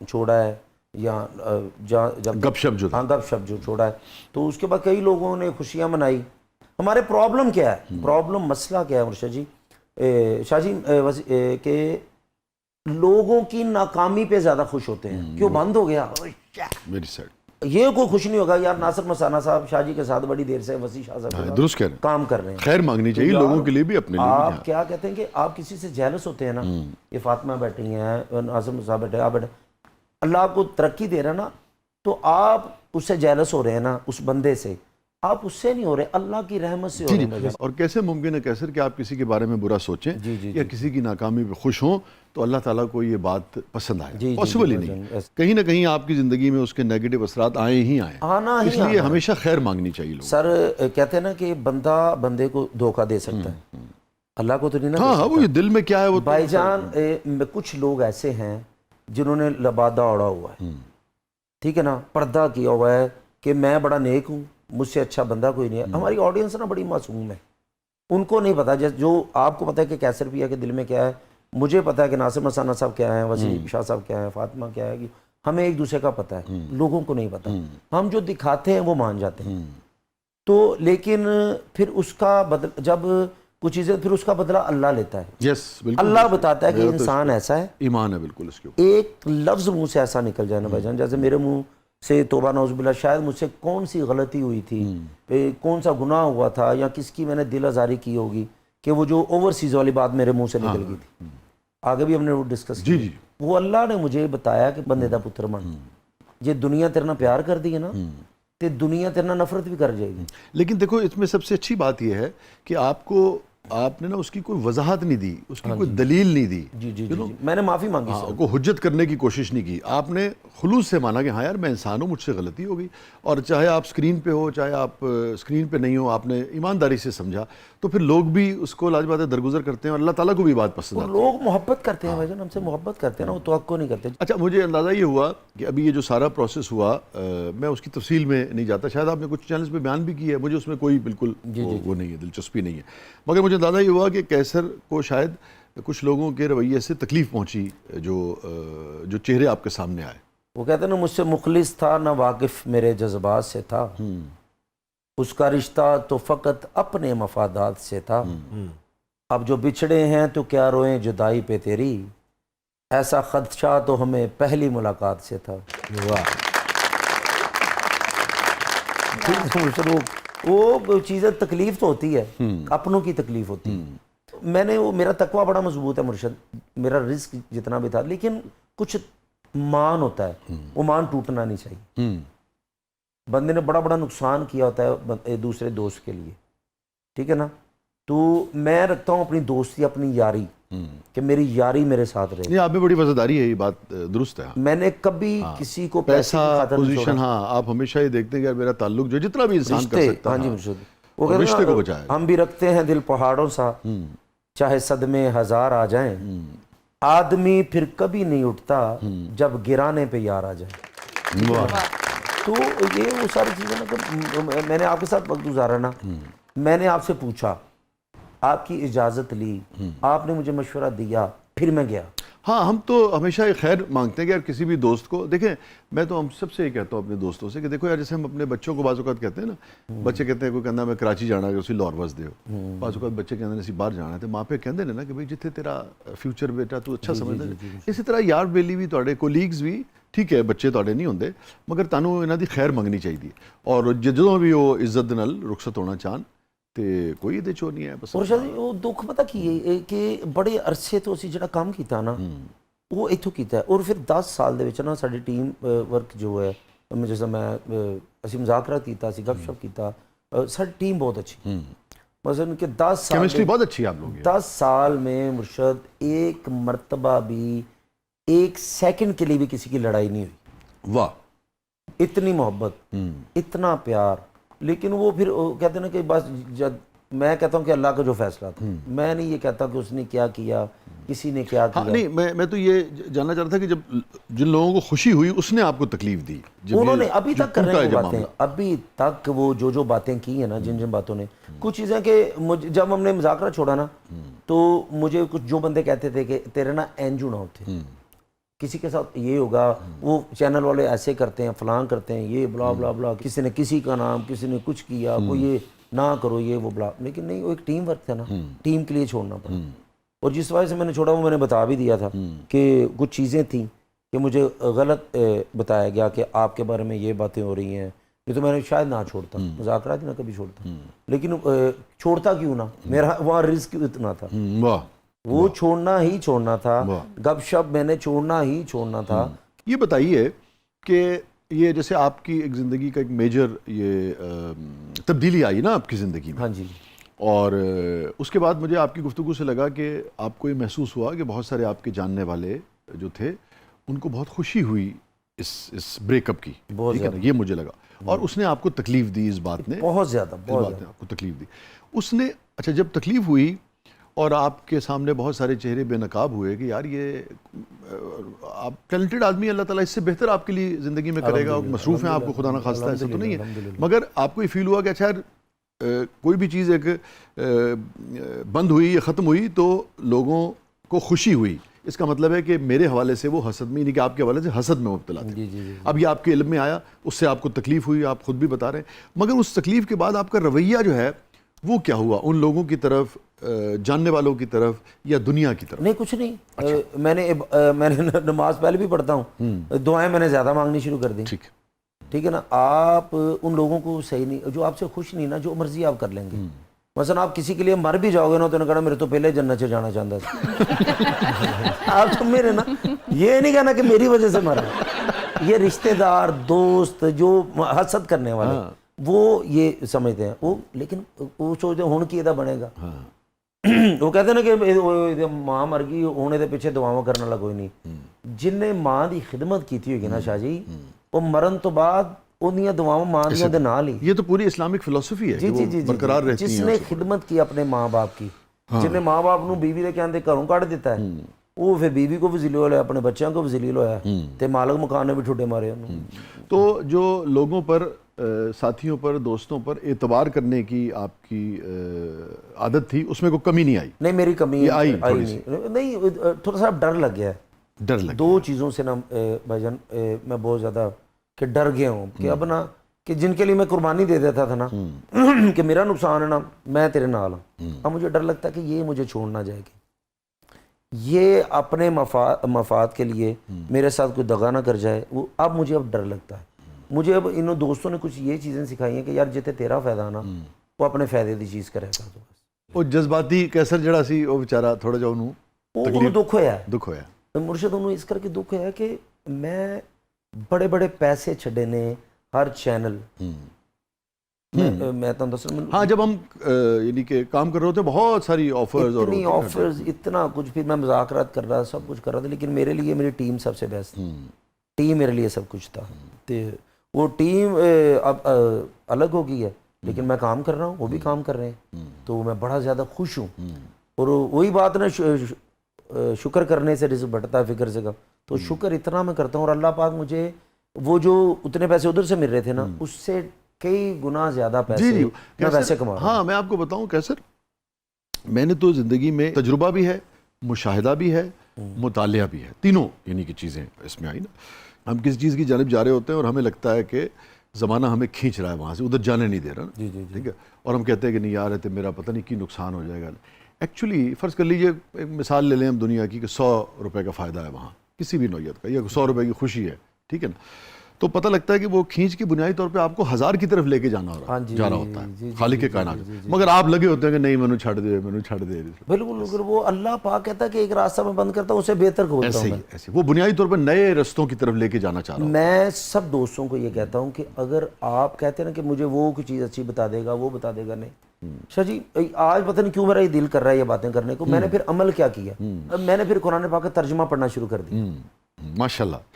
چھوڑا ہے یا جب گپ شپ جو ہاں گپ شپ جو چھوڑا ہے تو اس کے بعد کئی لوگوں نے خوشیاں منائی. ہمارے پرابلم کیا ہے, پرابلم مسئلہ کیا ہے مرشد جی, شاہ جی, کہ لوگوں کی ناکامی پہ زیادہ خوش ہوتے ہیں کہ وہ بند ہو گیا. میری سائڈ یہ کوئی خوش نہیں ہوگا یار ناصر مسانہ صاحب شاہ جی کے ساتھ بڑی دیر سے وسیع شاہ صاحب درست کہہ رہے ہیں, کام کر رہے ہیں, خیر مانگنی چاہیے لوگوں کے لیے بھی اپنے لیے بھی. آپ کیا کہتے ہیں کہ آپ کسی سے جیلس ہوتے ہیں نا, یہ فاطمہ بیٹھی ہیں, ناصر صاحب بیٹھے, آپ بیٹھے, اللہ آپ کو ترقی دے رہا نا, تو آپ اس سے جیلس ہو رہے ہیں نا, اس بندے سے, آپ اس سے نہیں ہو رہے, اللہ کی رحمت سے ہو رہے ہیں. اور کیسے ممکن ہے کیسر کہ آپ کسی کے بارے میں برا سوچیں یا کسی کی ناکامی پہ خوش ہوں تو اللہ تعالیٰ کو یہ بات پسند آئے, پاسبل ہی نہیں. کہیں نہ کہیں آپ کی زندگی میں اس کے نیگیٹو اثرات آئیں ہی آئیں, اس لیے ہمیشہ خیر مانگنی چاہیے لوگوں. سر کہتے ہیں نا کہ بندہ بندے کو دھوکہ دے سکتا ہے, اللہ کو تو نہیں نا. ہاں وہ دل میں کیا ہے وہ بھائی جان, کچھ لوگ ایسے ہیں جنہوں نے لبادہ اوڑا ہوا ہے, ٹھیک ہے نا, پردہ کیا ہوا ہے کہ میں بڑا نیک ہوں, مجھ سے اچھا بندہ کوئی نہیں ہے. ہماری آڈینس نا بڑی معصوم ہے, ان کو نہیں پتا, جو آپ کو پتا ہے کہ کیسر پیا کے دل میں کیا ہے, مجھے پتا ہے کہ ناصر مسانہ صاحب کیا ہیں, وسیع شاہ صاحب کیا ہیں, فاطمہ کیا ہے, ہمیں ایک دوسرے کا پتا ہے, لوگوں کو نہیں پتا. ہم جو دکھاتے ہیں وہ مان جاتے ہیں, تو لیکن پھر اس کا بدل, جب کچھ چیزیں پھر اس کا بدلہ اللہ لیتا ہے. اللہ بتاتا ہے کہ انسان ایسا ہے, ایمان ہے بالکل اس کے. ایک لفظ منہ سے ایسا نکل جائے نا بھائی جان, جیسے میرے منہ سے توبہ نعوذ باللہ, شاید مجھ سے کون سی غلطی ہوئی تھی, کون سا گناہ ہوا تھا, یا کس کی میں نے دل آزاری کی ہوگی کہ وہ جو اوورسیز والی بات میرے منہ سے نکل گئی تھی. آگے بھی ہم نے وہ ڈسکس کی. وہ اللہ نے مجھے بتایا کہ بندے دا پتر من, یہ دنیا تیرنا پیار کر دی ہے نا, تے دنیا تیرنا نفرت بھی کر جائے گی. لیکن دیکھو اس میں سب سے اچھی بات یہ ہے کہ آپ نے نا اس کی کوئی وضاحت نہیں دی, اس کی کوئی دلیل نہیں دی. جی میں نے معافی مانگی, کو حجت کرنے کی کوشش نہیں کی. آپ نے خلوص سے مانا کہ ہاں یار میں انسان ہوں, مجھ سے غلطی ہو گئی, اور چاہے آپ سکرین پہ ہو چاہے آپ سکرین پہ نہیں ہو, آپ نے ایمانداری سے سمجھا, تو پھر لوگ بھی اس کو لاج بات ہے درگزر کرتے ہیں, اور اللہ تعالیٰ کو بھی بات پسند آتی ہے. لوگ محبت کرتے ہیں بھائی جان, ہم سے محبت کرتے ہیں نا, وہ توقع نہیں کرتے. اچھا مجھے اندازہ یہ ہوا کہ ابھی یہ جو سارا پروسیس ہوا, میں اس کی تفصیل میں نہیں جاتا, شاید آپ نے کچھ چینلز پہ بیان بھی کیا ہے, مجھے اس میں کوئی بالکل وہ نہیں ہے, دلچسپی نہیں ہے, مگر مجھے اندازہ یہ ہوا کہ کیسر کو شاید کچھ لوگوں کے رویے سے تکلیف پہنچی جو چہرے آپ کے سامنے آئے. وہ کہتے ہیں نا, مجھ سے مخلص تھا نہ واقف میرے جذبات سے تھا, اس کا رشتہ تو فقط اپنے مفادات سے تھا, اب جو بچھڑے ہیں تو کیا روئیں جدائی پہ تیری, ایسا خدشہ تو ہمیں پہلی ملاقات سے تھا. وہ چیزیں تکلیف تو ہوتی ہے, اپنوں کی تکلیف ہوتی ہے. میں نے میرا تقویٰ بڑا مضبوط ہے مرشد, میرا رزق جتنا بھی تھا, لیکن کچھ مان ہوتا ہے, وہ مان ٹوٹنا نہیں چاہیے. بندے نے بڑا بڑا نقصان کیا ہوتا ہے دوسرے دوست کے لیے, ٹھیک ہے نا, تو میں رکھتا ہوں اپنی دوستی, اپنی یاری, کہ میری یاری میرے ساتھ رہے. یہ آپ میں بڑی وفاداری ہے, یہ بات درست ہے. میں نے کبھی کسی کو پیسہ پوزیشن, ہاں آپ ہمیشہ یہ دیکھتے ہیں کہ میرا تعلق جو جتنا بھی انسان کر سکتا ہے, ہاں جی مرشد, وہ رشتے کو بچائے. ہم بھی رکھتے ہیں دل پہاڑوں سا, چاہے صدمے ہزار آ جائیں, آدمی پھر کبھی نہیں اٹھتا جب گرانے پہ یار آ جائے. تو یہ وہ ساری چیزیں نا, میں نے آپ کے ساتھ وقت گزارا نا, میں نے آپ سے پوچھا, آپ کی اجازت لی, آپ نے مجھے مشورہ دیا, پھر میں گیا. ہاں ہم تو ہمیشہ خیر مانگتے ہیں کہ یار کسی بھی دوست کو, دیکھیں میں تو ہم سب سے یہ کہتا ہوں اپنے دوستوں سے کہ دیکھو یار, جیسے ہم اپنے بچوں کو بعض اوقات کہتے ہیں نا, بچے کہتے ہیں کوئی کہنا میں کراچی جانا ہے, اسی لاہور بس دیو, بعض اوقات بچے کہتے ہیں اسی باہر جانا ہے, تو ماں پہ کہتے ہیں نا کہ بھائی جتنے تیرا فیوچر بیٹا تو اچھا سمجھتا ہے. اسی طرح یار بیلی بھی تھوڑے کولیگز بھی ٹھیک ہے, بچے تھوڑے نہیں ہوندے, مگر تانوں انہاں دی خیر منگنی چاہیے, اور جدوں بھی وہ عزت نال رخصت ہونا چاہن تے کوئی دے چو نہیں ہے. بس اور شاید وہ دکھ پتہ کی ہے کہ بڑے عرصے تو اسی جڑا کام کیتا نا, وہ اتھوں کیتا ہے, اور پھر 10 سال دے وچ نا ساڈی ٹیم ورک جو ہے, جیسے میں اسی مذاکرات کیتا, اسی گپ شپ کیتا, ساڈی ٹیم بہت اچھی, مثلا کہ 10 سال کیمسٹری بہت اچھی آپ لوگوں کی. 10 سال میں مرشد ایک مرتبہ بھی, ایک سیکنڈ کے لیے بھی کسی کی لڑائی نہیں ہوئی. واہ, اتنی محبت, اتنا پیار. لیکن وہ پھر کہتے ہیں نا کہ بس جب میں کہتا ہوں کہ اللہ کا جو فیصلہ تھا, میں نہیں یہ کہتا کہ اس نے کیا کیا, کسی نے کیا کیا. نہیں, میں تو یہ جاننا چاہتا تھا کہ جب جن لوگوں کو خوشی ہوئی اس نے آپ کو تکلیف دی, انہوں نے ابھی تک کر رہے ہیں باتیں, ابھی تک وہ جو باتیں کی ہیں نا, جن باتوں نے, کچھ چیزیں کہ جب ہم نے مذاکرہ چھوڑا نا, تو مجھے کچھ جو بندے کہتے تھے کہ تیرے نا اینجو نہ ہوتے, کسی کے ساتھ یہ ہوگا، وہ چینل والے ایسے کرتے ہیں، فلاں کرتے ہیں، یہ بلا بلا بلا، کسی نے کسی کا نام، کسی نے کچھ کیا، کوئی یہ نہ کرو یہ وہ بلا، لیکن نہیں، وہ ایک ٹیم ورک تھا نا، ٹیم کے لیے چھوڑنا پڑا. اور جس وجہ سے میں نے چھوڑا وہ میں نے بتا بھی دیا تھا کہ کچھ چیزیں تھیں کہ مجھے غلط بتایا گیا کہ آپ کے بارے میں یہ باتیں ہو رہی ہیں، یہ تو میں نے شاید نہ چھوڑتا، مذاکرات ہی نہ کبھی چھوڑتا، لیکن چھوڑتا کیوں نہ، میرا وہاں رزق اتنا تھا، واہ، وہ چھوڑنا ہی چھوڑنا تھا، گپ شپ میں نے چھوڑنا ہی چھوڑنا تھا. یہ بتائیے کہ یہ جیسے آپ کی ایک زندگی کا ایک میجر یہ تبدیلی آئی نا آپ کی زندگی میں، ہاں جی، اور اس کے بعد مجھے آپ کی گفتگو سے لگا کہ آپ کو یہ محسوس ہوا کہ بہت سارے آپ کے جاننے والے جو تھے ان کو بہت خوشی ہوئی اس بریک اپ کی، ٹھیک ہے نا، یہ مجھے لگا. اور اس نے آپ کو تکلیف دی، اس بات نے بہت زیادہ آپ کو تکلیف دی. اس نے اچھا جب تکلیف ہوئی اور آپ کے سامنے بہت سارے چہرے بے نقاب ہوئے کہ یار یہ آپ ٹیلنٹڈ آدمی، اللہ تعالیٰ اس سے بہتر آپ کے لیے زندگی میں کرے گا، مصروف ہیں آپ کو، خدا نہ خواستہ ایسا تو نہیں ہے، مگر آپ کو یہ فیل ہوا کہ اچھا کوئی بھی چیز ایک بند ہوئی یا ختم ہوئی تو لوگوں کو خوشی ہوئی، اس کا مطلب ہے کہ میرے حوالے سے وہ حسد میں، یعنی کہ آپ کے حوالے سے حسد میں مبتلا تھے. اب یہ آپ کے علم میں آیا، اس سے آپ کو تکلیف ہوئی، آپ خود بھی بتا رہے ہیں، مگر اس تکلیف کے بعد آپ کا رویہ جو ہے وہ کیا ہوا ان لوگوں کی طرف، جاننے والوں کی طرف یا دنیا کی طرف؟ نہیں، کچھ نہیں. میں نے نماز پہلے بھی پڑھتا ہوں، دعائیں میں نے زیادہ مانگنی شروع کر دی. ٹھیک ہے نا. آپ ان لوگوں کو صحیح نہیں، جو آپ سے خوش نہیں نا، جو مرضی آپ کر لیں گے. مثلا آپ کسی کے لیے مر بھی جاؤ گے نا تو نے کہنا میرے تو پہلے جنت سے جانا چاہتا تھا. آپ تو میرے نا یہ نہیں کہنا کہ میری وجہ سے مرا. یہ رشتہ دار، دوست جو حسد کرنے والے وہ یہ سمجھتے ہیں، وہ لیکن وہ سوچتے ہیں ہن کی ادا بنے گا. وہ کہتے ہیں نا کہ ماں مر گئی ہوں دے پیچھے دعاواں کرنے والا کوئی نہیں. جن نے ماں دی خدمت کی ہوگی نا شاہ جی، وہ مرن تو بعد انہیاں دعاواں ماں دیاں دے نال ہی. یہ تو پوری اسلامک فلسفی ہے کہ وہ برقرار رہتی ہیں. جس نے خدمت کی اپنے ماں باپ کی، جن نے ماں باپ نو بیوی دے کہندے گھروں کڈ دیتا ہے، وہ پھر بیوی کو بھی ذلیل ہویا، اپنے بچوں کو بھی ذلیل ہویا تے مالک مکان نے بھی ٹھڈے مارے انہوں. تو جو لوگوں پر، ساتھیوں پر، دوستوں پر اعتبار کرنے کی آپ کی عادت تھی، اس میں کوئی کمی نہیں آئی؟ نہیں، میری کمی آئی نہیں، تھوڑا سا ڈر لگ گیا ہے. ڈر لگ دو چیزوں سے نا بھائی جان میں بہت زیادہ کہ ڈر گیا ہوں کہ اب نا کہ جن کے لیے میں قربانی دے دیتا تھا نا کہ میرا نقصان ہے نا، میں تیرے نال ہوں، اب مجھے ڈر لگتا ہے کہ یہ مجھے چھوڑ نہ جائے گی، یہ اپنے مفاد کے لیے میرے ساتھ کوئی دغا نہ کر جائے. وہ اب مجھے اب ڈر لگتا ہے. مجھے اب انہوں دوستوں نے کچھ یہ چیزیں سکھائی ہیں کہ یار جتے تیرا فائدہ نا وہ اپنے فائدے دی چیز کرے گا. تو وہ جذباتی کیسر جڑا سی وہ بیچارہ تھوڑا جا انہوں دکھ ہویا ہے. دکھ ہویا مرشد انہوں اس کر کے دکھ ہویا کہ میں بڑے بڑے پیسے چھڑے نے ہر چینل میں تو دس. ہاں جب ہم یعنی کہ کام کر رہے ہوتے بہت ساری آفرز، اتنی آفرز، اتنا کچھ، پھر میں مذاکرات کر رہا، سب کچھ کر رہا تھا، لیکن میرے لیے میری ٹیم سب سے بیسٹ، ٹیم میرے لیے سب کچھ تھا. وہ ٹیم اب الگ ہو گئی ہے لیکن میں کام کر رہا ہوں، وہ بھی کام کر رہے ہیں، تو میں بڑا زیادہ خوش ہوں. اور وہی بات نا شکر کرنے سے رزق بڑھتا ہے، فکر سے کم. تو شکر اتنا میں کرتا ہوں، اور اللہ پاک مجھے وہ جو اتنے پیسے ادھر سے مل رہے تھے نا، اس سے کئی گنا زیادہ پیسے میں ویسے کما رہا ہوں. ہاں میں آپ کو بتاؤں کیسر، میں نے تو زندگی میں تجربہ بھی ہے، مشاہدہ بھی ہے، مطالعہ بھی ہے، تینوں یعنی کہ چیزیں اس میں آئی نا. ہم کسی چیز کی جانب جا رہے ہوتے ہیں اور ہمیں لگتا ہے کہ زمانہ ہمیں کھینچ رہا ہے وہاں سے، ادھر جانے نہیں دے رہا نا، ٹھیک ہے، اور ہم کہتے ہیں کہ نہیں یار ہے تو میرا پتہ نہیں کی نقصان ہو جائے گا. ایکچولی فرض کر لیجئے ایک مثال لے لیں ہم دنیا کی کہ 100 روپے کا فائدہ ہے وہاں کسی بھی نوعیت کا، یا 100 روپے کی خوشی ہے، ٹھیک ہے نا، تو پتہ لگتا ہے کہ وہ کھینچ کے بنیادی طور پہ آپ کو 1000 کی طرف لے کے جانا جا رہا ہوتا ہے خالق کائنات، مگر آپ لگے ہوتے ہیں کہ نہیں میں چھڑ دے، میں چھڑ دے. بالکل وہ اللہ پاک کہتا ہے کہ ایک راستہ میں بند کرتا ہوں اسے بہتر کھولتا ہوں. ایسے وہ بنیادی طور پر نئے رستوں کی طرف لے کے جانا چاہ رہا ہوں. میں سب دوستوں کو یہ کہتا ہوں کہ اگر آپ کہتے ہیں نا کہ مجھے وہ کوئی چیز اچھی بتا دے گا، وہ بتا دے گا، نہیں شاہ جی آج پتہ نہیں کیوں میرا یہ دل کر رہا ہے یہ باتیں کرنے کو. میں نے پھر عمل کیا کیا، میں نے پھر قرآن پاک کا ترجمہ پڑھنا شروع کر دیا. ماشاءاللہ.